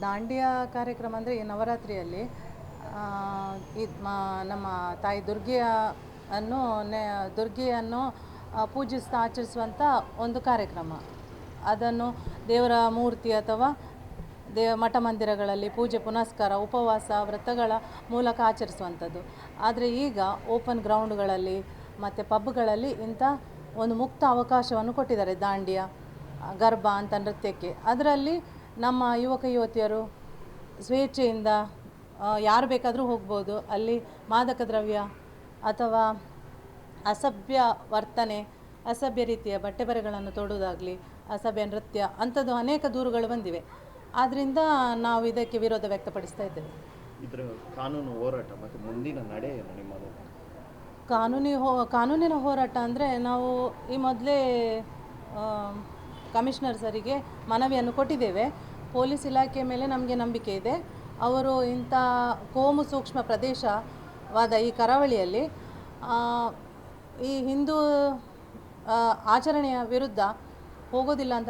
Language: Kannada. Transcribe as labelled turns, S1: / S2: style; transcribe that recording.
S1: ದಾಂಡಿಯಾ ಕಾರ್ಯಕ್ರಮ ಅಂದರೆ ಈ ನವರಾತ್ರಿಯಲ್ಲಿ ನಮ್ಮ ತಾಯಿ ದುರ್ಗೆಯನ್ನು ಪೂಜಿಸ್ತಾ ಆಚರಿಸುವಂಥ ಒಂದು ಕಾರ್ಯಕ್ರಮ. ಅದನ್ನು ದೇವರ ಮೂರ್ತಿ ಅಥವಾ ಮಠ ಮಂದಿರಗಳಲ್ಲಿ ಪೂಜೆ ಪುನಸ್ಕಾರ ಉಪವಾಸ ವ್ರತಗಳ ಮೂಲಕ ಆಚರಿಸುವಂಥದ್ದು. ಆದರೆ ಈಗ ಓಪನ್ ಗ್ರೌಂಡ್ಗಳಲ್ಲಿ ಮತ್ತು ಪಬ್ಗಳಲ್ಲಿ ಇಂಥ ಒಂದು ಮುಕ್ತ ಅವಕಾಶವನ್ನು ಕೊಟ್ಟಿದ್ದಾರೆ ದಾಂಡಿಯಾ ಗರ್ಭಾ ಅಂತ ನೃತ್ಯಕ್ಕೆ. ಅದರಲ್ಲಿ ನಮ್ಮ ಯುವಕ ಯುವತಿಯರು ಸ್ವೇಚ್ಛೆಯಿಂದ ಯಾರು ಬೇಕಾದರೂ ಹೋಗ್ಬೋದು. ಅಲ್ಲಿ ಮಾದಕ ದ್ರವ್ಯ ಅಥವಾ ಅಸಭ್ಯ ವರ್ತನೆ, ಅಸಭ್ಯ ರೀತಿಯ ಬಟ್ಟೆ ಬರೆಗಳನ್ನು ತೊಡುವುದಾಗಲಿ, ಅಸಭ್ಯ ನೃತ್ಯ ಅಂಥದ್ದು ಅನೇಕ ದೂರುಗಳು ಬಂದಿವೆ. ಆದ್ದರಿಂದ ನಾವು ಇದಕ್ಕೆ ವಿರೋಧ ವ್ಯಕ್ತಪಡಿಸ್ತಾ ಇದ್ದೇವೆ.
S2: ಇದರ ಕಾನೂನು ಹೋರಾಟ ಮತ್ತು ಮುಂದಿನ ನಡೆ ಏನು ನಿಮ್ಮದು?
S1: ಕಾನೂನಿನ ಹೋರಾಟ ಅಂದರೆ ನಾವು ಈ ಮೊದಲೇ ಕಮಿಷನರ್ ಸರಿಗೆ ಮನವಿಯನ್ನು ಕೊಟ್ಟಿದ್ದೇವೆ. ಪೊಲೀಸ್ ಇಲಾಖೆ ಮೇಲೆ ನಮಗೆ ನಂಬಿಕೆ ಇದೆ. ಅವರು ಇಂಥ ಕೋಮು ಸೂಕ್ಷ್ಮ ಪ್ರದೇಶವಾದ ಈ ಕರಾವಳಿಯಲ್ಲಿ ಈ ಹಿಂದೂ ಆಚರಣೆಯ ವಿರುದ್ಧ ಹೋಗೋದಿಲ್ಲ ಅಂತ